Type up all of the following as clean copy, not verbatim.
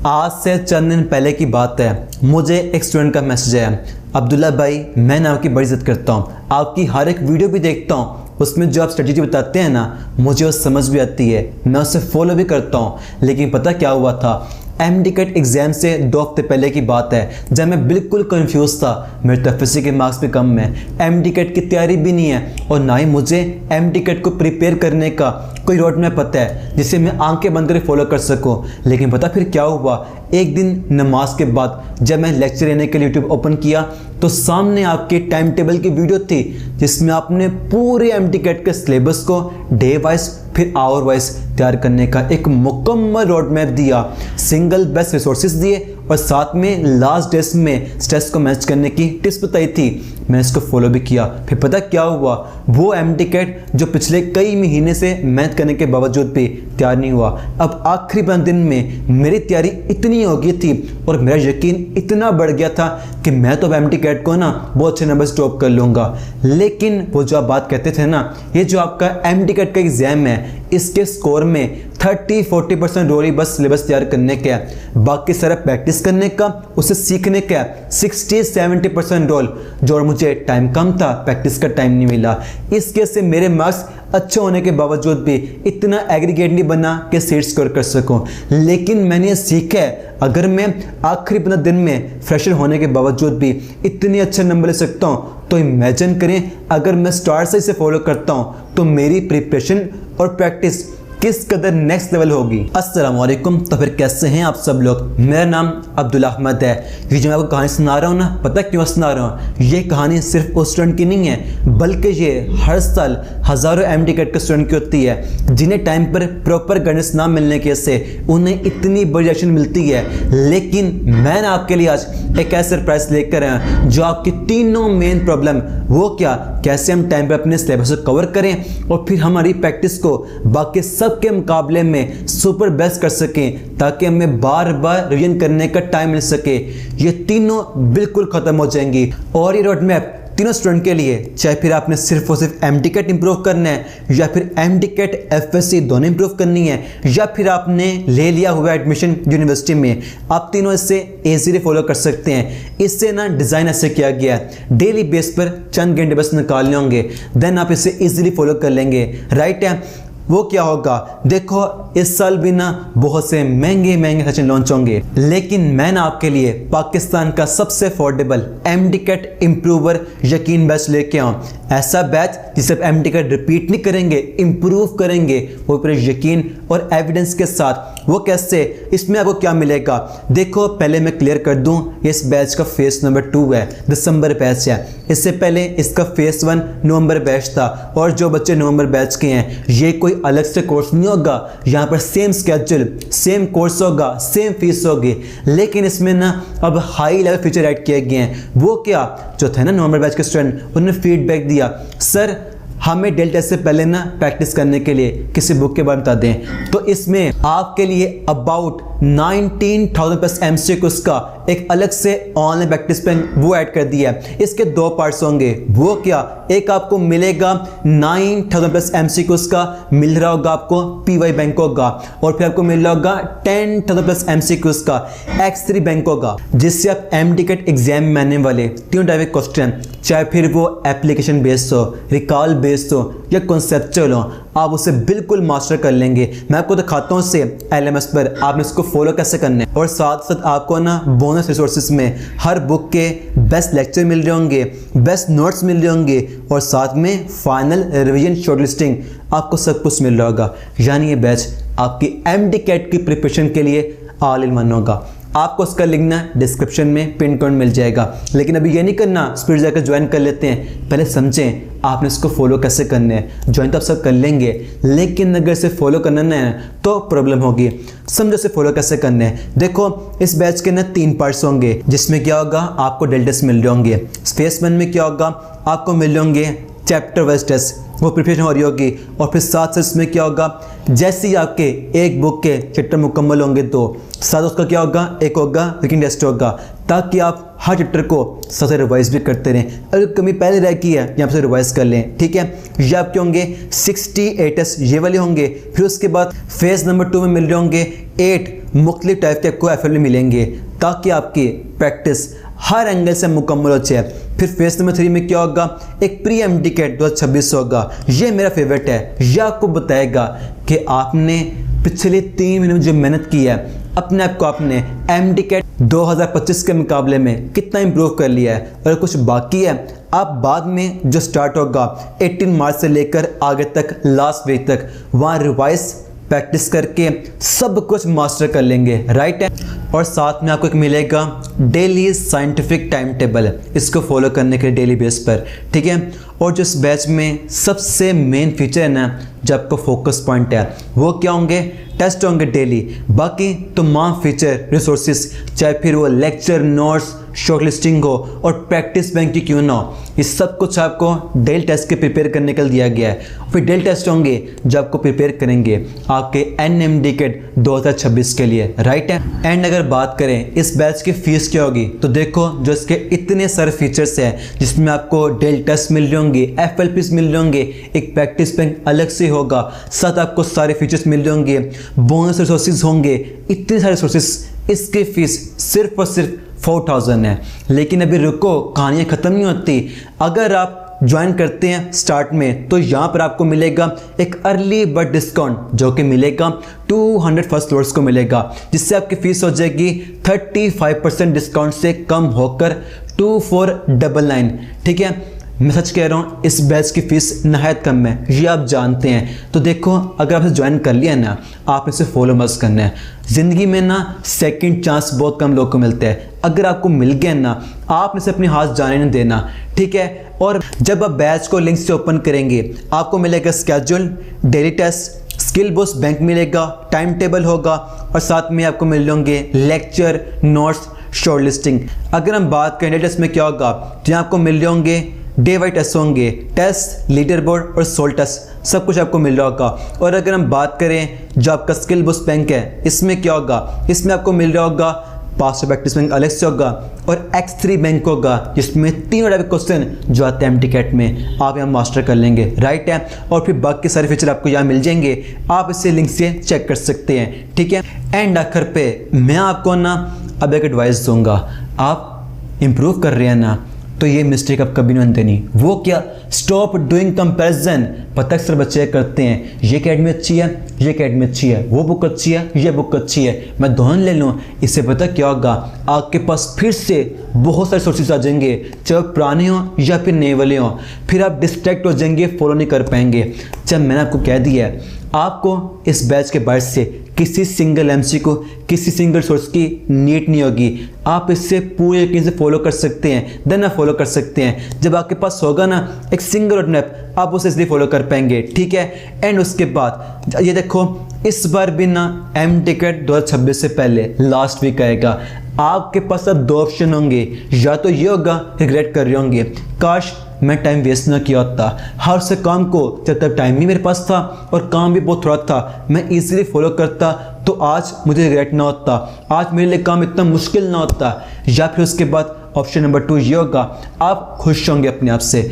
आज से चंद दिन पहले की बात है, मुझे एक स्टूडेंट का मैसेज आया, अब्दुल्ला भाई मैंने आपकी बड़ी इज्जत करता हूँ, आपकी हर एक वीडियो भी देखता हूँ, उसमें जो आप स्ट्रेटेजी बताते हैं ना मुझे वो समझ भी आती है, मैं उसे फॉलो भी करता हूँ। लेकिन पता क्या हुआ था, MD-CAT एग्ज़ाम से 2 हफ्ते पहले की बात है, जब मैं बिल्कुल कंफ्यूज था। मेरे TOEFL के मार्क्स भी कम हैं, MD-CAT की तैयारी भी नहीं है और ना ही मुझे MD-CAT को प्रिपेयर करने का कोई रोड मैप पता है जिसे मैं आंखें बंद करके फॉलो कर सकूं। लेकिन पता फिर क्या हुआ, एक दिन नमाज के बाद जब मैं लेक्चर लेने के लिए यूट्यूब ओपन किया तो सामने आपके टाइम टेबल की वीडियो थी जिसमें आपने पूरे MD-CAT के सिलेबस को डे वाइज फिर आवर वाइज तैयार करने का एक मुकम्मल रोड मैप दिया, सिंगल बेस्ट रिसोर्सेज दिए और साथ में लास्ट डेज में स्ट्रेस को मैच करने की टिप्स बताई थी। मैंने इसको फॉलो भी किया। फिर पता क्या हुआ, वो MD-CAT जो पिछले कई महीने से मेहनत करने के बावजूद भी तैयार नहीं हुआ, अब आखिरी 5 दिन में मेरी तैयारी इतनी हो गई थी और मेरा यकीन इतना बढ़ गया था कि मैं तो MD-CAT को ना बहुत अच्छे नंबर स्टॉप कर लूँगा। लेकिन वो जो आप बात कहते थे ना, ये जो आपका MD-CAT का एग्ज़ाम है इसके स्कोर में 30-40% रोल ही बस सिलेबस तैयार करने का है, बाकी सारा प्रैक्टिस करने का, उसे सीखने का है। 60-70% रोल जो, और मुझे टाइम कम था, प्रैक्टिस का टाइम नहीं मिला। इस केस से मेरे मार्क्स अच्छे होने के बावजूद भी इतना एग्रीगेट नहीं बना कि सीट स्कोर कर सकूं। लेकिन मैंने ये सीखा है, अगर मैं आखिरी 15 दिन में फ्रेशर होने के बावजूद भी इतने अच्छे नंबर ले सकता हूं तो इमेजिन करें अगर मैं स्टार्ट से इसे फॉलो करता हूं तो मेरी प्रिपरेशन और प्रैक्टिस किस कदर नेक्स्ट लेवल होगी। अस्सलाम वालेकुम। तो फिर कैसे हैं आप सब लोग? मेरा नाम अब्दुल्ला अहमद है। ये जो मैं आपको कहानी सुना रहा हूँ ना, पता क्यों सुना रहा हूँ? ये कहानी सिर्फ उस स्टूडेंट की नहीं है, बल्कि ये हर साल हज़ारों MD-CAT के स्टूडेंट की होती है जिन्हें टाइम पर प्रॉपर गाइडेंस ना मिलने की वजह से उन्हें इतनी बड़ी रिएक्शन मिलती है। लेकिन मैं आपके लिए आज एक ऐसा सरप्राइज लेकर आया जो आपकी तीनों मेन प्रॉब्लम, वो क्या, कैसे हम टाइम पर अपने सिलेबस को कवर करें और फिर हमारी प्रैक्टिस को बाकी सब के मुकाबले में सुपर बेस्ट कर सकें ताकि हमें बार बार रिवीजन करने का टाइम मिल सके। ये तीनों बिल्कुल खत्म हो जाएंगी और ये रोड मैप तीनों स्टूडेंट के लिए, चाहे फिर आपने सिर्फ और सिर्फ MD-CAT इंप्रूव करना है या फिर MD-CAT FSC दोनों इंप्रूव करनी है या फिर आपने ले लिया हुआ एडमिशन यूनिवर्सिटी में, आप तीनों इससे इजीली फॉलो कर सकते हैं। इससे ना डिज़ाइन ऐसे किया गया है, डेली बेस पर चंद घंटे बस निकालने होंगे, देन आप इसे इजीली फॉलो कर लेंगे। राइट है, वो क्या होगा, देखो इस साल भी ना बहुत से महंगे सेशन लॉन्च होंगे, लेकिन मैं ना आपके लिए पाकिस्तान का सबसे अफोर्डेबल MD-CAT इंप्रूवर यकीन बैच लेके आऊँ। ऐसा बैच जिसे आप MD-CAT रिपीट नहीं करेंगे, इंप्रूव करेंगे, वो पूरे यकीन और एविडेंस के साथ। वो कैसे, इसमें आपको क्या मिलेगा, देखो पहले मैं क्लियर कर दूं, इस बैच का फेस नंबर 2 है, दिसंबर बैच है। इससे पहले इसका फेस 1 नवंबर बैच था और जो बच्चे नवंबर बैच के हैं, ये कोई अलग से कोर्स नहीं होगा, यहाँ पर सेम स्केड्यूल, सेम कोर्स होगा, सेम फीस होगी। लेकिन इसमें ना अब हाई लेवल फीचर ऐड किए गए हैं। वो क्या, जो थे ना नवंबर बैच के स्टूडेंट, उन्होंने फीडबैक दिया, सर हमें डेल टेस्ट से पहले ना प्रैक्टिस करने के लिए किसी बुक के बारे में बता दें। तो इसमें आपके लिए अबाउट 19,000 प्लस MCQs का एक अलग से ऑनलाइन प्रैक्टिस प्लान वो ऐड कर दिया है। इसके 2 पार्ट्स होंगे। वो क्या, एक आपको मिलेगा 9,000 प्लस MCQs का, मिल रहा होगा आपको PY बैंकों का, और फिर आपको मिल रहा होगा 10,000 प्लस MCQs का X3 बैंकों का, जिससे आप MD-CAT एग्जाम में आने वाले तीनों टाइप के क्वेश्चन, चाहे फिर वो एप्लीकेशन बेस्ड हो, रिकॉल बेस्ड हो या कॉन्सेप्चुअल हो, आप उसे बिल्कुल मास्टर कर लेंगे। मैं आपको दिखाता हूँ उससे LMS पर आपने इसको फॉलो कैसे करना है, और साथ साथ आपको ना बोनस रिसोर्सेज में हर बुक के बेस्ट लेक्चर मिल रहे होंगे, बेस्ट नोट्स मिल रहे होंगे, और साथ में फाइनल रिवीजन शॉर्टलिस्टिंग, आपको सब कुछ मिल रहा होगा। यानी ये बैच आपकी MD-CAT की प्रिपरेशन के लिए ऑल इन वन होगा। आपको उसका लिंक ना डिस्क्रिप्शन में पिन कमेंट मिल जाएगा। लेकिन अभी ये नहीं करना स्पीड जाकर ज्वाइन कर लेते हैं, पहले समझें आपने इसको फॉलो कैसे करना है। ज्वाइन तो आप सब कर लेंगे, लेकिन अगर इसे फॉलो करना ना है तो प्रॉब्लम होगी। समझो इसे फॉलो कैसे करना है। देखो इस बैच के ना 3 पार्ट्स होंगे, जिसमें क्या होगा, आपको डेल टेस्ट मिल रहे होंगे। फेस 1 में क्या होगा, आपको मिल रहे होंगे चैप्टर वाइज टेस्ट वो प्रिपरेशन हो रही होगी, और फिर साथ साथ इसमें क्या होगा, जैसे ही आपके एक बुक के चैप्टर मुकम्मल होंगे तो साथ उसका क्या होगा, एक होगा रिटन टेस्ट होगा, ताकि आप हर चैप्टर को सबसे रिवाइज भी करते रहें। अगर कमी पहले रह गई है यहाँ से रिवाइज कर लें, ठीक है। ये आपके होंगे 68 टेस्ट ये वाले होंगे। फिर उसके बाद फेज़ नंबर 2 में मिल रहे होंगे 8 मुख्तलिफ टाइप के आपको FL मिलेंगे, ताकि आपकी प्रैक्टिस हर एंगल से मुकम्मल हो जाए। फिर फेज़ नंबर 3 में क्या होगा, एक प्री MDCAT 2026 होगा। ये मेरा फेवरेट है, यह आपको बताएगा कि आपने पिछले 3 महीने में जो मेहनत की है अपने आप को आपने MDCAT 2025 के मुकाबले में कितना इम्प्रूव कर लिया है। अगर कुछ बाकी है आप बाद में जो स्टार्ट होगा 18 मार्च से लेकर आगे तक लास्ट वीक तक वहाँ रिवाइज प्रैक्टिस करके सब कुछ मास्टर कर लेंगे, राइट है। और साथ में आपको एक मिलेगा डेली साइंटिफिक टाइम टेबल, इसको फॉलो करने के लिए डेली बेस पर, ठीक है। और जो इस बैच में सबसे मेन फीचर है ना, जो आपको फोकस पॉइंट है, वो क्या होंगे, टेस्ट होंगे डेली। बाकी तमाम फीचर रिसोर्सेज, चाहे फिर वो लेक्चर नोट्स शॉर्ट लिस्टिंग हो और प्रैक्टिस बैंक की क्यों ना हो, ये सब कुछ आपको डेली टेस्ट के प्रिपेयर करने के लिए दिया गया है। फिर डेली टेस्ट होंगे जो आपको प्रिपेयर करेंगे आपके NMDCAT 2026 के लिए, राइट है। एंड अगर बात करें इस बैच की फ़ीस क्या होगी, तो देखो जो इसके इतने सारे फीचर्स हैं, जिसमें आपको डेली टेस्ट मिल रहे होंगे, FLPs मिल रहे होंगे, एक प्रैक्टिस बैंक अलग से होगा, साथ आपको सारे फीचर्स मिल रहे होंगे, बोनस रिसोर्सेज होंगे, इतने सारे रिसोर्सेज, इसकी फ़ीस सिर्फ और सिर्फ 4000 है। लेकिन अभी रुको, कहानियाँ ख़त्म नहीं होती। अगर आप ज्वाइन करते हैं स्टार्ट में तो यहाँ पर आपको मिलेगा एक अर्ली बर्ड डिस्काउंट, जो कि मिलेगा 200 फर्स्ट फ्लोर्स को मिलेगा, जिससे आपकी फ़ीस हो जाएगी 35% डिस्काउंट से कम होकर 2499, ठीक है। मैं सच कह रहा हूँ, इस बैच की फ़ीस नहायत कम है, ये आप जानते हैं। तो देखो अगर आपने ज्वाइन कर लिया ना, आप इसे फॉलो मस्ट करना है। ज़िंदगी में ना सेकंड चांस बहुत कम लोगों को मिलते हैं, अगर आपको मिल गया ना, आपने इसे अपने हाथ जाने नहीं देना, ठीक है। और जब आप बैच को लिंक से ओपन करेंगे आपको मिलेगा schedule, daily test, skill boost bank मिलेगा, टाइम टेबल होगा, और साथ में आपको मिल होंगे लेक्चर नोट्स शॉर्ट लिस्टिंग। अगर हम बात करें टेस्ट में क्या होगा, तो यहाँ आपको मिल रहे होंगे डे वाइज टेस्ट होंगे, टेस्ट, लीडर बोर्ड और सोल टेस्ट, सब कुछ आपको मिल रहा होगा। और अगर हम बात करें जो आपका स्किल बूस्ट बैंक है, इसमें क्या होगा, इसमें आपको मिल रहा होगा पास्ट प्रैक्टिस बैंक अलग से होगा, और X3 बैंक होगा, जिसमें 3 टाइप के क्वेश्चन जो आते हैं MDCAT में आप यहाँ मास्टर कर लेंगे, राइट है। और फिर बाकी सारे फीचर आपको यहाँ मिल जाएंगे, आप इसे लिंक से चेक कर सकते हैं, ठीक है। एंड आखिर पे मैं आपको ना अब एक एडवाइस दूंगा, आप इम्प्रूव कर रहे हैं ना, तो ये मिस्टेक आप कभी नहीं देनी। वो क्या, स्टॉप डूइंग कंपैरिजन। पता अक्सर बच्चे करते हैं, ये अकेडमी अच्छी है, ये अकेडमी अच्छी है, वो बुक अच्छी है, ये बुक अच्छी है, मैं दोनों ले लूँ। इससे पता क्या होगा, आपके पास फिर से बहुत सारे सोर्सेज आ जाएंगे, चाहे पुराने हों या फिर नए वाले हों, फिर आप डिस्ट्रैक्ट हो जाएंगे, फॉलो नहीं कर पाएंगे। जब मैंने आपको कह दिया है, आपको इस बैच के बाद से किसी सिंगल MC को, किसी सिंगल सोर्स की नीड नहीं होगी। आप इससे पूरे यकीन से फॉलो कर सकते हैं, देन आप फॉलो कर सकते हैं। जब आपके पास होगा ना एक सिंगल रोड मैप, आप उसे इसलिए फॉलो कर पाएंगे, ठीक है। एंड उसके बाद ये देखो, इस बार भी ना MDCAT 2026 से पहले लास्ट वीक आएगा। आपके पास अब 2 ऑप्शन होंगे, या तो ये होगा रिग्रेट कर रहे होंगे, काश मैं टाइम वेस्ट ना किया होता, हर से काम को जब तक टाइम ही मेरे पास था और काम भी बहुत थोड़ा था, मैं इजीली फॉलो करता तो आज मुझे रिग्रेट ना होता, आज मेरे लिए काम इतना मुश्किल ना होता। या फिर उसके बाद ऑप्शन नंबर 2 ये होगा, आप खुश होंगे अपने आप से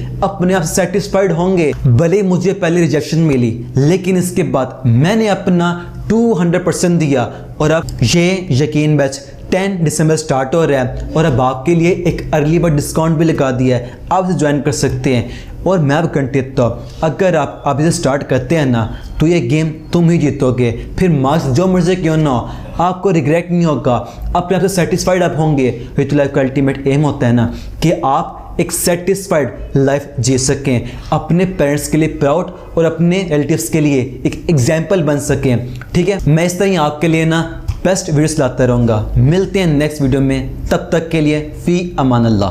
सेटिस्फाइड होंगे। भले मुझे पहले रिजेक्शन मिली, लेकिन इसके बाद मैंने अपना 200% दिया, और अब ये यकीन बैच 10 दिसंबर स्टार्ट हो रहा है, और अब आपके लिए एक अर्ली बर्ड डिस्काउंट भी लगा दिया है, आप इसे ज्वाइन कर सकते हैं। और मैं अब कंटेंट तो अगर आप इसे स्टार्ट करते हैं ना, तो ये गेम तुम ही जीतोगे। फिर मार्क्स जो मर्जी क्यों ना हो, आपको रिग्रेट नहीं होगा, अपने आप से सेटिस्फाइड आप होंगे। ये तो लाइफ का अल्टीमेट एम होता है ना, कि आप एक सेटिस्फाइड लाइफ जी सकें, अपने पेरेंट्स के लिए प्राउड और अपने रिलेटिव्स के लिए एक एग्जाम्पल बन सकें, ठीक है। मैं इस तरह आपके लिए ना बेस्ट वीडियोस लाता रहूँगा। मिलते हैं नेक्स्ट वीडियो में, तब तक के लिए फ़ी अमान अल्लाह।